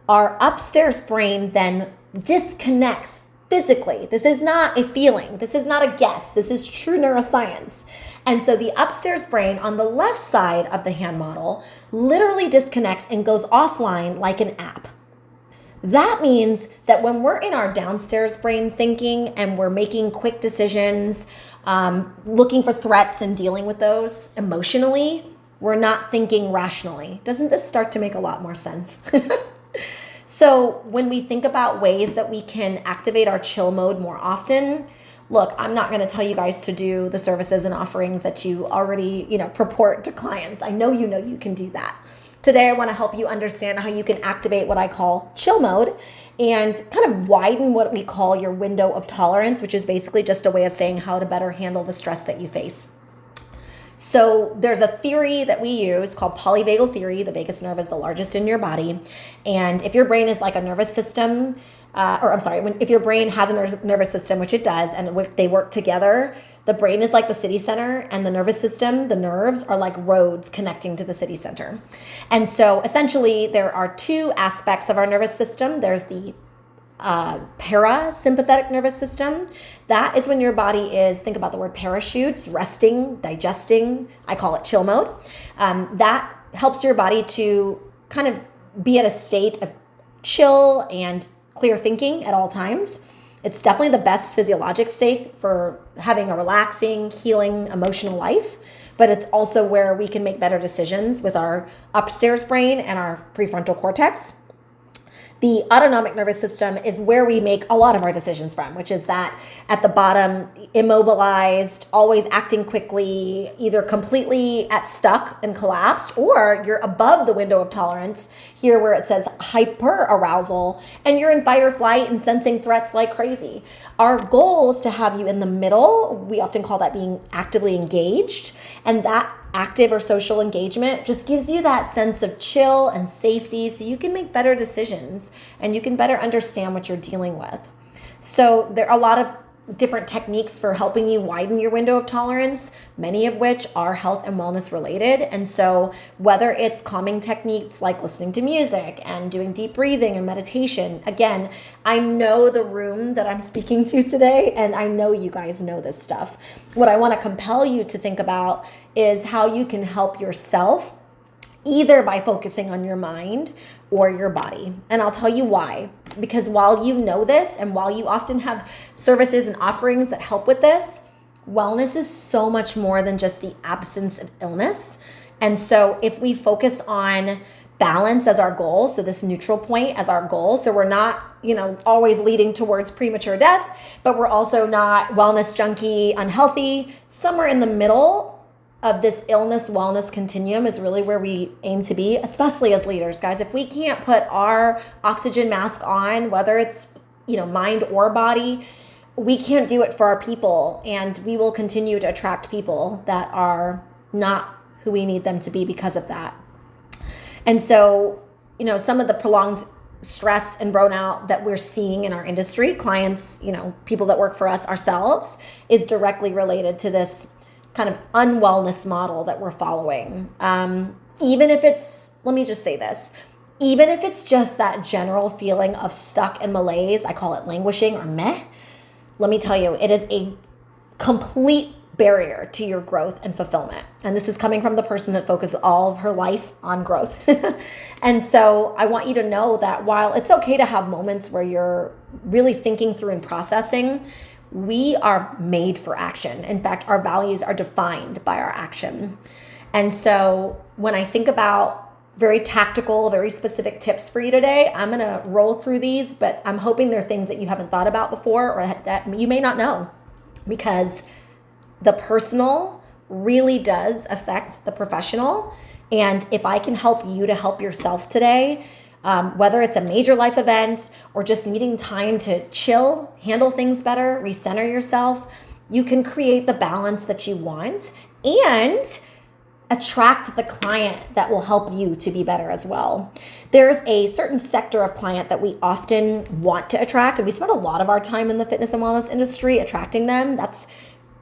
our upstairs brain then disconnects physically. This is not a feeling. This is not a guess. This is true neuroscience. And so the upstairs brain on the left side of the hand model literally disconnects and goes offline like an app. That means that when we're in our downstairs brain thinking and we're making quick decisions, looking for threats and dealing with those emotionally, we're not thinking rationally. Doesn't this start to make a lot more sense? So when we think about ways that we can activate our chill mode more often, look, I'm not going to tell you guys to do the services and offerings that you already, purport to clients. I know you can do that. Today, I want to help you understand how you can activate what I call chill mode and kind of widen what we call your window of tolerance, which is basically just a way of saying how to better handle the stress that you face. So there's a theory that we use called polyvagal theory. The vagus nerve is the largest in your body. And if your brain is like a nervous system, if your brain has a nervous system, which it does, and they work together, the brain is like the city center, and the nervous system, the nerves, are like roads connecting to the city center. And so essentially there are two aspects of our nervous system. There's the parasympathetic nervous system. That is when your body is, think about the word parachutes, resting, digesting. I call it chill mode. That helps your body to kind of be at a state of chill and clear thinking at all times. It's definitely the best physiologic state for having a relaxing, healing, emotional life, but it's also where we can make better decisions with our upstairs brain and our prefrontal cortex. The autonomic nervous system is where we make a lot of our decisions from, which is that at the bottom, immobilized, always acting quickly, either completely stuck and collapsed, or you're above the window of tolerance, here where it says hyper arousal, and you're in fight or flight and sensing threats like crazy. Our goal is to have you in the middle. We often call that being actively engaged, and that active or social engagement just gives you that sense of chill and safety so you can make better decisions and you can better understand what you're dealing with. So there are a lot of different techniques for helping you widen your window of tolerance, many of which are health and wellness related. And so whether it's calming techniques like listening to music and doing deep breathing and meditation, again, I know the room that I'm speaking to today, and I know you guys know this stuff. What I want to compel you to think about is how you can help yourself either by focusing on your mind or your body. And I'll tell you why. Because while you know this, and while you often have services and offerings that help with this, wellness is so much more than just the absence of illness. And so if we focus on balance as our goal, so this neutral point as our goal, so we're not, always leading towards premature death, but we're also not wellness junkie, unhealthy, somewhere in the middle of this illness wellness continuum is really where we aim to be, especially as leaders. Guys, if we can't put our oxygen mask on, whether it's mind or body, we can't do it for our people, and we will continue to attract people that are not who we need them to be because of that. And so some of the prolonged stress and burnout that we're seeing in our industry, clients, people that work for us ourselves, is directly related to this kind of unwellness model that we're following. Even if it's, let me just say this, even if it's just that general feeling of stuck and malaise, I call it languishing or meh, let me tell you, it is a complete barrier to your growth and fulfillment. And this is coming from the person that focuses all of her life on growth. And so I want you to know that while it's okay to have moments where you're really thinking through and processing, we are made for action. In fact, our values are defined by our action. And so when I think about very tactical, very specific tips for you today, I'm going to roll through these, but I'm hoping they're things that you haven't thought about before or that you may not know, because the personal really does affect the professional. And if I can help you to help yourself today, whether it's a major life event or just needing time to chill, handle things better, recenter yourself, you can create the balance that you want and attract the client that will help you to be better as well. There's a certain sector of client that we often want to attract, and we spend a lot of our time in the fitness and wellness industry attracting them. That's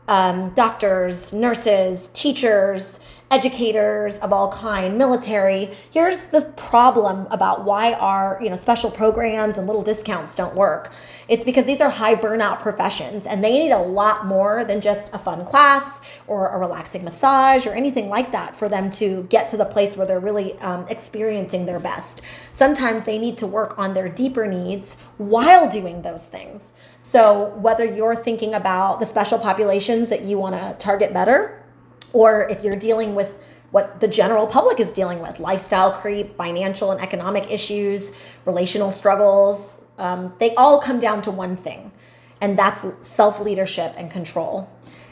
doctors, nurses, teachers, educators of all kind, military. Here's the problem about why our special programs and little discounts don't work. It's because these are high burnout professions, and they need a lot more than just a fun class or a relaxing massage or anything like that for them to get to the place where they're really experiencing their best. Sometimes they need to work on their deeper needs while doing those things. So whether you're thinking about the special populations that you want to target better, or if you're dealing with what the general public is dealing with, lifestyle creep, financial and economic issues, relational struggles, they all come down to one thing, and that's self-leadership and control.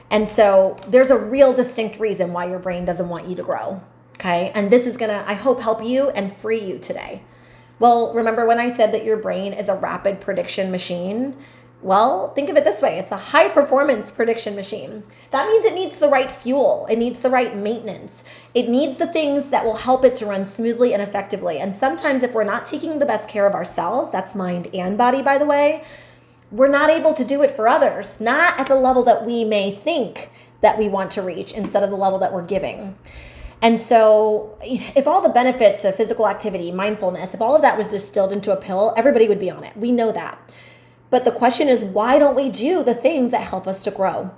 And so there's a real distinct reason why your brain doesn't want you to grow, okay? And this is gonna, I hope, help you and free you today. Well, remember when I said that your brain is a rapid prediction machine? Well, think of it this way. It's a high performance prediction machine. That means it needs the right fuel. It needs the right maintenance. It needs the things that will help it to run smoothly and effectively. And sometimes if we're not taking the best care of ourselves, that's mind and body, by the way, we're not able to do it for others, not at the level that we may think that we want to reach instead of the level that we're giving. And so if all the benefits of physical activity, mindfulness, if all of that was distilled into a pill, everybody would be on it. We know that. But the question is, why don't we do the things that help us to grow?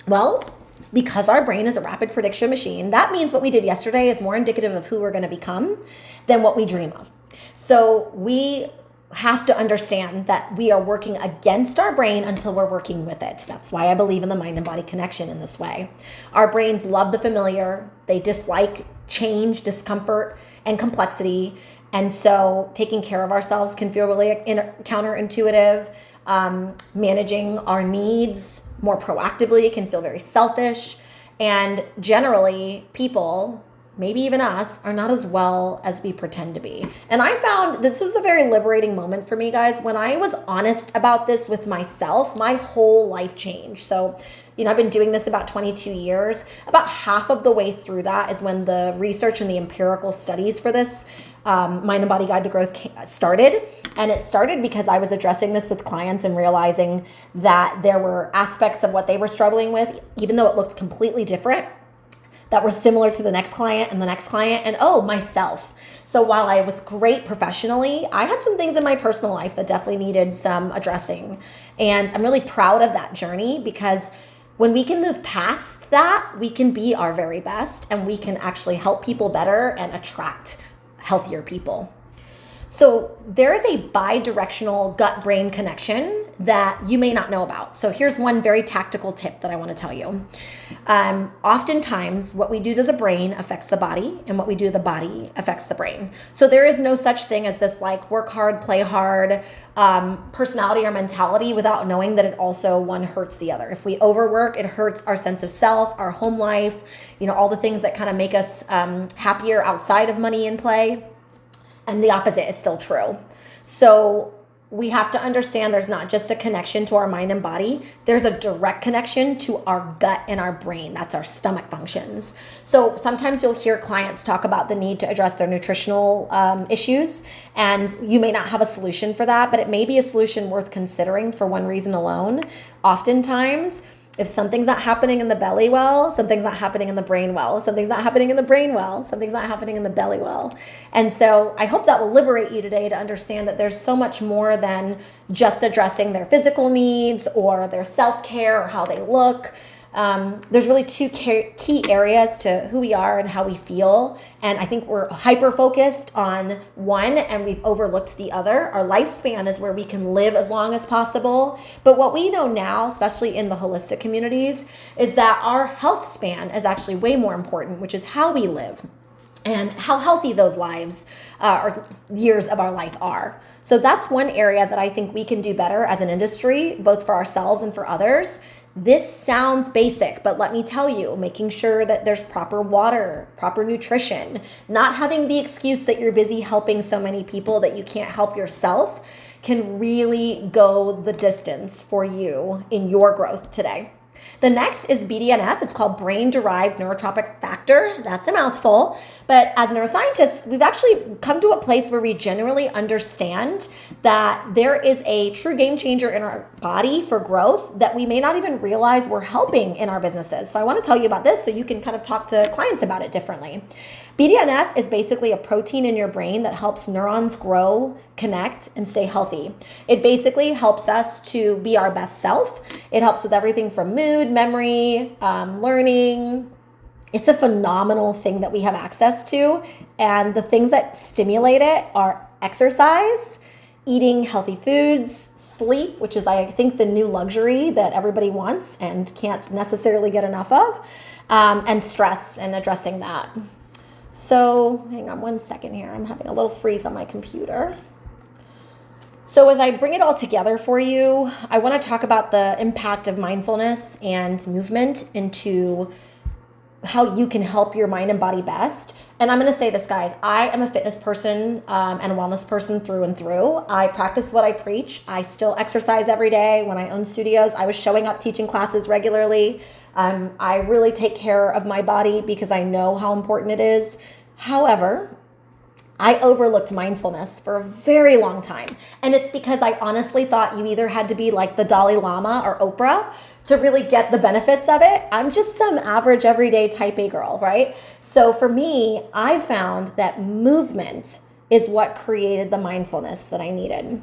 Well, because our brain is a rapid prediction machine. That means what we did yesterday is more indicative of who we're going to become than what we dream of. So we have to understand that we are working against our brain until we're working with it. That's why I believe in the mind and body connection in this way. Our brains love the familiar. They dislike change, discomfort, and complexity. And so taking care of ourselves can feel really counterintuitive. Managing our needs more proactively can feel very selfish. And generally, people, maybe even us, are not as well as we pretend to be. And I found this was a very liberating moment for me, guys. When I was honest about this with myself, my whole life changed. So, I've been doing this about 22 years. About half of the way through that is when the research and the empirical studies for this Mind and Body Guide to Growth started. And it started because I was addressing this with clients and realizing that there were aspects of what they were struggling with, even though it looked completely different, that were similar to the next client and the next client and, myself. So while I was great professionally, I had some things in my personal life that definitely needed some addressing. And I'm really proud of that journey, because when we can move past that, we can be our very best and we can actually help people better and attract healthier people. So there is a bi-directional gut-brain connection that you may not know about. So here's one very tactical tip that I want to tell you. Oftentimes, what we do to the brain affects the body, and what we do to the body affects the brain. So there is no such thing as this like work hard, play hard personality or mentality without knowing that it also one hurts the other. If we overwork, it hurts our sense of self, our home life, all the things that kind of make us happier outside of money and play. And the opposite is still true. So we have to understand there's not just a connection to our mind and body. There's a direct connection to our gut and our brain. That's our stomach functions. So sometimes you'll hear clients talk about the need to address their nutritional issues, and you may not have a solution for that, but it may be a solution worth considering for one reason alone. Oftentimes, if something's not happening in the belly well, something's not happening in the brain well, something's not happening in the brain well, something's not happening in the belly well. And so I hope that will liberate you today to understand that there's so much more than just addressing their physical needs or their self-care or how they look. There's really two key areas to who we are and how we feel. And I think we're hyper-focused on one and we've overlooked the other. Our lifespan is where we can live as long as possible. But what we know now, especially in the holistic communities, is that our health span is actually way more important, which is how we live and how healthy those lives or years of our life are. So that's one area that I think we can do better as an industry, both for ourselves and for others. This sounds basic, but let me tell you, making sure that there's proper water, proper nutrition, not having the excuse that you're busy helping so many people that you can't help yourself can really go the distance for you in your growth today. The next is BDNF. It's called brain-derived neurotrophic factor. That's a mouthful. But as neuroscientists, we've actually come to a place where we generally understand that there is a true game changer in our body for growth that we may not even realize we're helping in our businesses. So I want to tell you about this so you can kind of talk to clients about it differently. BDNF is basically a protein in your brain that helps neurons grow, connect, and stay healthy. It basically helps us to be our best self. It helps with everything from mood, memory, learning. It's a phenomenal thing that we have access to. And the things that stimulate it are exercise, eating healthy foods, sleep, which is, I think, the new luxury that everybody wants and can't necessarily get enough of, and stress and addressing that. So hang on one second here. I'm having a little freeze on my computer. So as I bring it all together for you, I want to talk about the impact of mindfulness and movement into how you can help your mind and body best. And I'm going to say this, guys, I am a fitness person and a wellness person through and through. I practice what I preach. I still exercise every day. When I own studios, I was showing up teaching classes regularly. I really take care of my body because I know how important it is. However, I overlooked mindfulness for a very long time. And it's because I honestly thought you either had to be like the Dalai Lama or Oprah to really get the benefits of it. I'm just some average everyday type A girl, right? So for me, I found that movement is what created the mindfulness that I needed.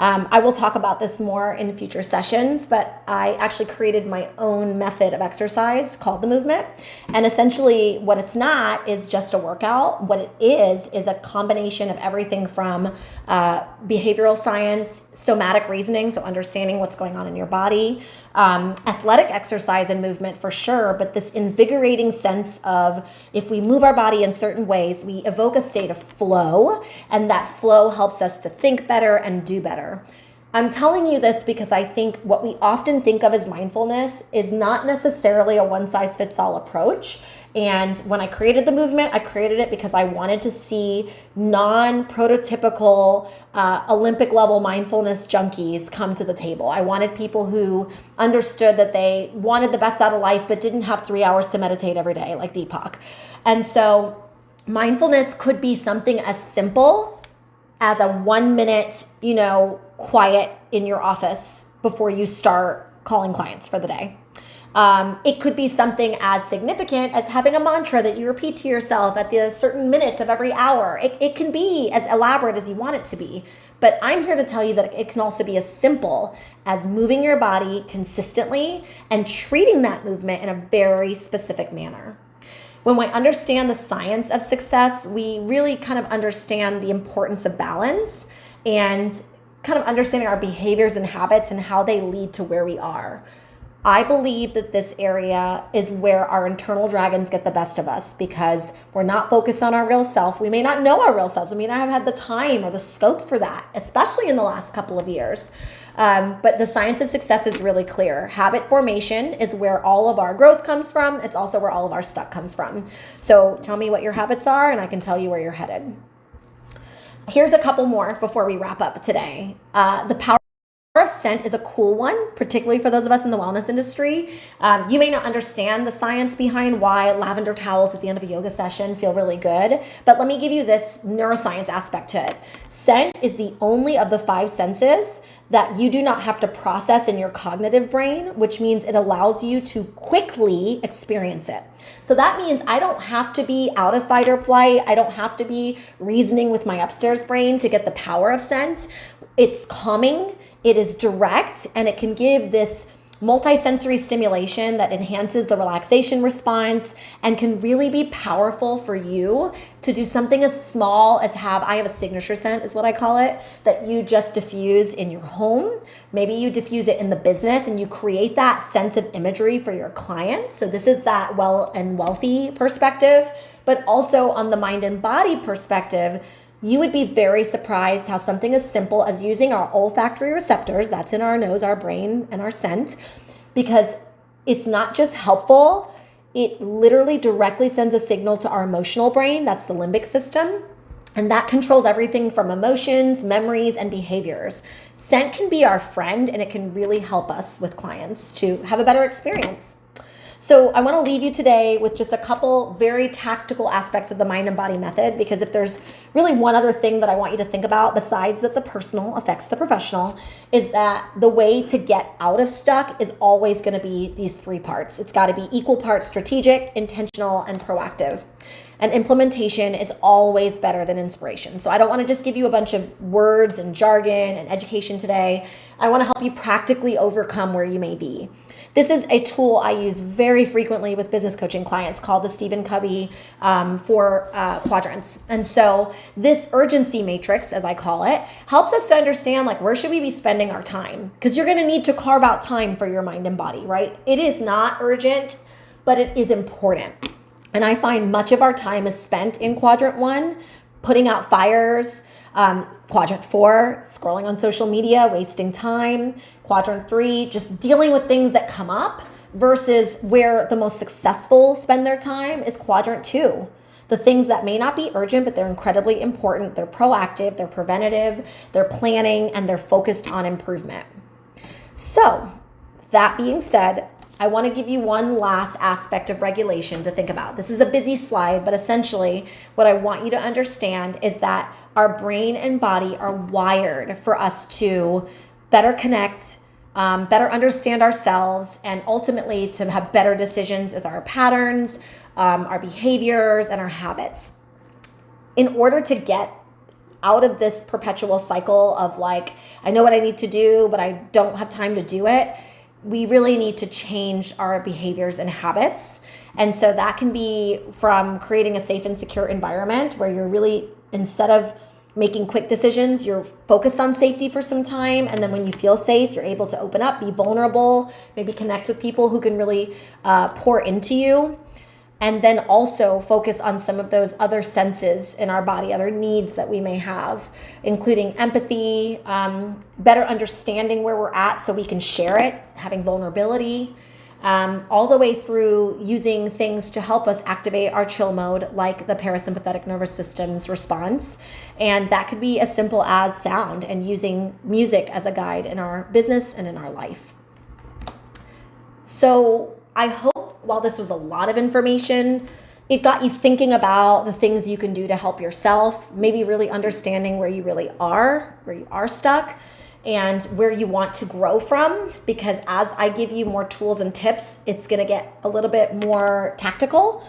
I will talk about this more in future sessions, but I actually created my own method of exercise called the movement. And essentially what it's not is just a workout. What it is a combination of everything from behavioral science, somatic reasoning, so understanding what's going on in your body, athletic exercise and movement for sure, but this invigorating sense of if we move our body in certain ways, we evoke a state of flow, and that flow helps us to think better and do better. I'm telling you this because I think what we often think of as mindfulness is not necessarily a one-size-fits-all approach. And when I created the movement, I created it because I wanted to see non-prototypical Olympic level mindfulness junkies come to the table. I wanted people who understood that they wanted the best out of life, but didn't have 3 hours to meditate every day like Deepak. And so mindfulness could be something as simple as a 1 minute, quiet in your office before you start calling clients for the day. It could be something as significant as having a mantra that you repeat to yourself at the certain minute of every hour. It can be as elaborate as you want it to be. But I'm here to tell you that it can also be as simple as moving your body consistently and treating that movement in a very specific manner. When we understand the science of success, we really kind of understand the importance of balance and kind of understanding our behaviors and habits and how they lead to where we are. I believe that this area is where our internal dragons get the best of us because we're not focused on our real self. We may not know our real selves. We may not have had the time or the scope for that, especially in the last couple of years. But the science of success is really clear. Habit formation is where all of our growth comes from. It's also where all of our stuff comes from. So tell me what your habits are and I can tell you where you're headed. Here's a couple more before we wrap up today. The power of scent is a cool one, particularly for those of us in the wellness industry. You may not understand the science behind why lavender towels at the end of a yoga session feel really good, but let me give you this neuroscience aspect to it. Scent is the only of the 5 senses that you do not have to process in your cognitive brain, which means it allows you to quickly experience it. So that means I don't have to be out of fight or flight. I don't have to be reasoning with my upstairs brain to get the power of scent. It's calming, it is direct, and it can give this multisensory stimulation that enhances the relaxation response and can really be powerful for you to do something as small as I have a signature scent is what I call it, that you just diffuse in your home. Maybe you diffuse it in the business and you create that sense of imagery for your clients. So this is that well and wealthy perspective, but also on the mind and body perspective, you would be very surprised how something as simple as using our olfactory receptors, that's in our nose, our brain, and our scent, because it's not just helpful, it literally directly sends a signal to our emotional brain, that's the limbic system, and that controls everything from emotions, memories, and behaviors. Scent can be our friend, and it can really help us with clients to have a better experience. So I want to leave you today with just a couple very tactical aspects of the mind and body method, because if there's really one other thing that I want you to think about besides that the personal affects the professional, is that the way to get out of stuck is always going to be these 3 parts. It's got to be equal parts strategic, intentional, and proactive. And implementation is always better than inspiration. So I don't want to just give you a bunch of words and jargon and education today. I want to help you practically overcome where you may be. This is a tool I use very frequently with business coaching clients called the Stephen Covey 4 quadrants. And so this urgency matrix, as I call it, helps us to understand like where should we be spending our time? Because you're going to need to carve out time for your mind and body, right? It is not urgent, but it is important. And I find much of our time is spent in quadrant 1, putting out fires. Quadrant 4, scrolling on social media, wasting time. Quadrant 3, just dealing with things that come up, versus where the most successful spend their time is quadrant 2. The things that may not be urgent, but they're incredibly important. They're proactive, they're preventative, they're planning, and they're focused on improvement. So that being said, I want to give you one last aspect of regulation to think about. This is a busy slide, but essentially what I want you to understand is that our brain and body are wired for us to better connect, better understand ourselves, and ultimately to have better decisions with our patterns, our behaviors, and our habits. In order to get out of this perpetual cycle of like, I know what I need to do, but I don't have time to do it, we really need to change our behaviors and habits. And so that can be from creating a safe and secure environment where you're really, instead of making quick decisions, you're focused on safety for some time. And then when you feel safe, you're able to open up, be vulnerable, maybe connect with people who can really pour into you. And then also focus on some of those other senses in our body, other needs that we may have, including empathy, better understanding where we're at so we can share it, having vulnerability, all the way through using things to help us activate our chill mode, like the parasympathetic nervous system's response. And that could be as simple as sound and using music as a guide in our business and in our life. So I hope while this was a lot of information, it got you thinking about the things you can do to help yourself, maybe really understanding where you really are, where you are stuck, and where you want to grow from. Because as I give you more tools and tips, it's going to get a little bit more tactical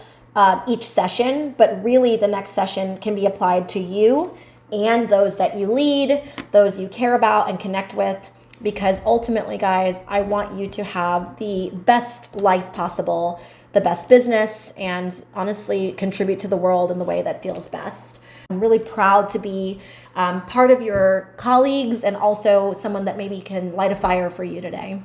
each session, but really the next session can be applied to you and those that you lead, those you care about and connect with. Because ultimately, guys, I want you to have the best life possible, the best business, and honestly contribute to the world in the way that feels best. I'm really proud to be part of your colleagues and also someone that maybe can light a fire for you today.